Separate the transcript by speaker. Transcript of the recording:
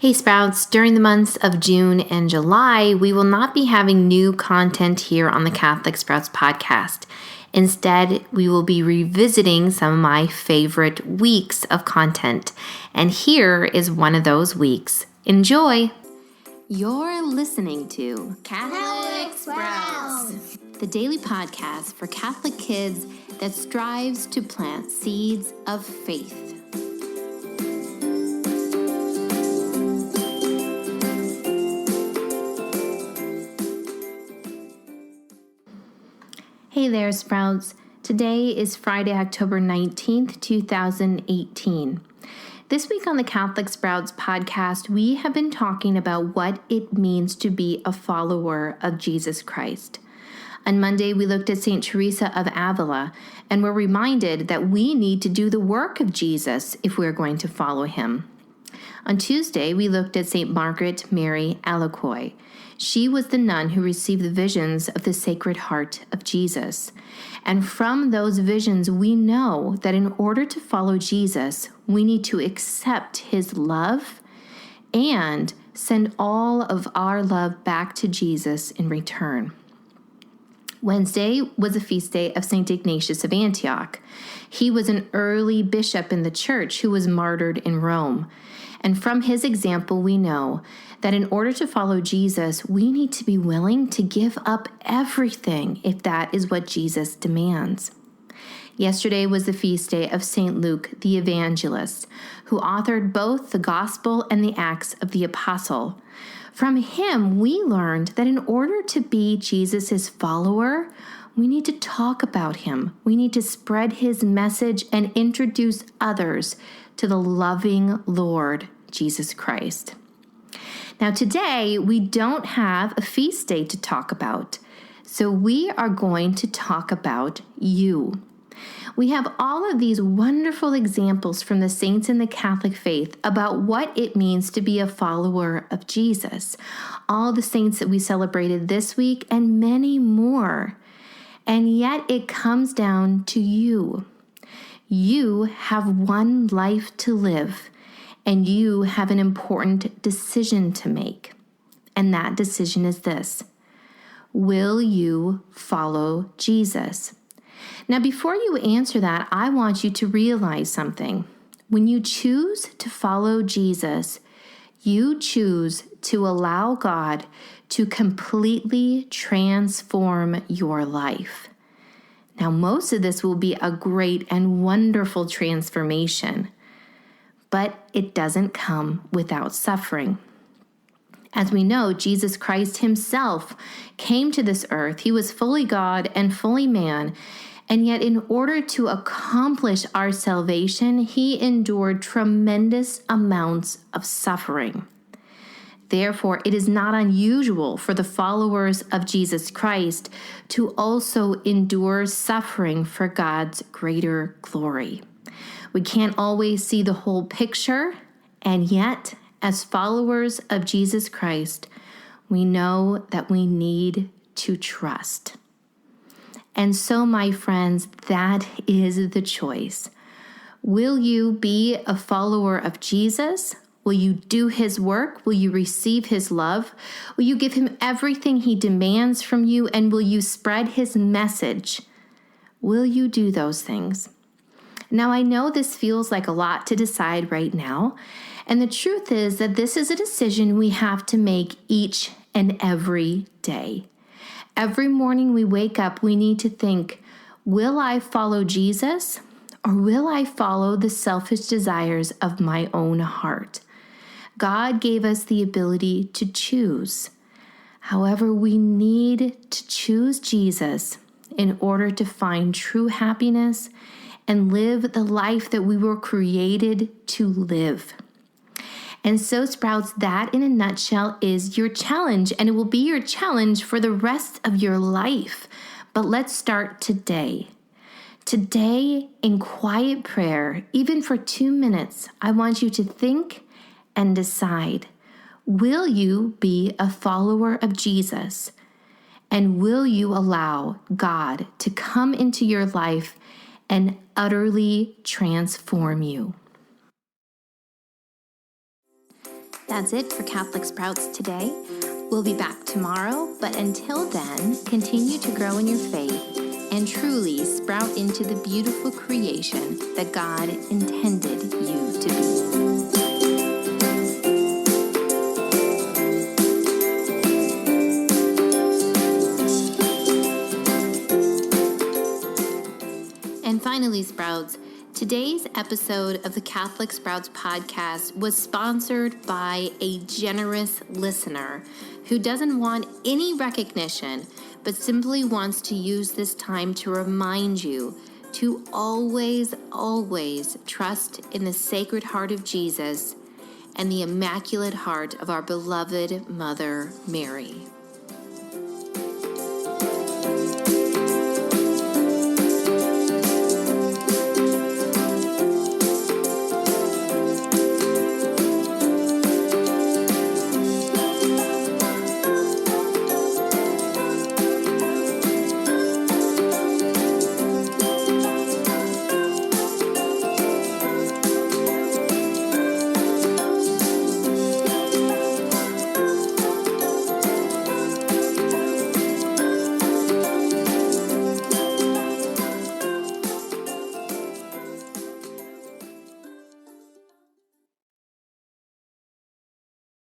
Speaker 1: Hey Sprouts, during the months of June and July, we will not be having new content here on the Catholic Sprouts podcast. Instead, we will be revisiting some of my favorite weeks of content. And here is one of those weeks. Enjoy! You're listening to
Speaker 2: Catholic Sprouts,
Speaker 1: the daily podcast for Catholic kids that strives to plant seeds of faith. Hey there, Sprouts. Today is Friday, October 19th, 2018. This week on the Catholic Sprouts podcast, we have been talking about what it means to be a follower of Jesus Christ. On Monday, we looked at St. Teresa of Avila and were reminded that we need to do the work of Jesus if we're going to follow him. On Tuesday, we looked at St. Margaret Mary Alacoque. She was the nun who received the visions of the Sacred Heart of Jesus. And from those visions, we know that in order to follow Jesus, we need to accept his love and send all of our love back to Jesus in return. Wednesday was a feast day of St. Ignatius of Antioch. He was an early bishop in the church who was martyred in Rome. And from his example, we know that in order to follow Jesus, we need to be willing to give up everything if that is what Jesus demands. Yesterday was the feast day of St. Luke the Evangelist, who authored both the Gospel and the Acts of the Apostle. From him, we learned that in order to be Jesus' follower, we need to talk about him. We need to spread his message and introduce others to the loving Lord Jesus Christ. Now today, we don't have a feast day to talk about, so we are going to talk about you. We have all of these wonderful examples from the saints in the Catholic faith about what it means to be a follower of Jesus. All the saints that we celebrated this week and many more. And yet it comes down to you. You have one life to live, and you have an important decision to make. And that decision is this: will you follow Jesus? Now, before you answer that, I want you to realize something. When you choose to follow Jesus, you choose to allow God to completely transform your life. Now, most of this will be a great and wonderful transformation, but it doesn't come without suffering. As we know, Jesus Christ himself came to this earth. He was fully God and fully man, and yet in order to accomplish our salvation, he endured tremendous amounts of suffering. Therefore, it is not unusual for the followers of Jesus Christ to also endure suffering for God's greater glory. We can't always see the whole picture, and yet, as followers of Jesus Christ, we know that we need to trust. And so, my friends, that is the choice. Will you be a follower of Jesus? Will you do his work? Will you receive his love? Will you give him everything he demands from you? And will you spread his message? Will you do those things? Now, I know this feels like a lot to decide right now. And the truth is that this is a decision we have to make each and every day. Every morning we wake up, we need to think, will I follow Jesus, or will I follow the selfish desires of my own heart? God gave us the ability to choose. However, we need to choose Jesus in order to find true happiness and live the life that we were created to live. And so, Sprouts, that in a nutshell is your challenge, and it will be your challenge for the rest of your life. But let's start today. Today, in quiet prayer, even for 2 minutes, I want you to think and decide, will you be a follower of Jesus? And will you allow God to come into your life and utterly transform you? That's it for Catholic Sprouts today. We'll be back tomorrow, but until then, continue to grow in your faith and truly sprout into the beautiful creation that God intended you to be. And finally, Sprouts, today's episode of the Catholic Sprouts podcast was sponsored by a generous listener who doesn't want any recognition, but simply wants to use this time to remind you to always, always trust in the Sacred Heart of Jesus and the Immaculate Heart of our beloved Mother Mary.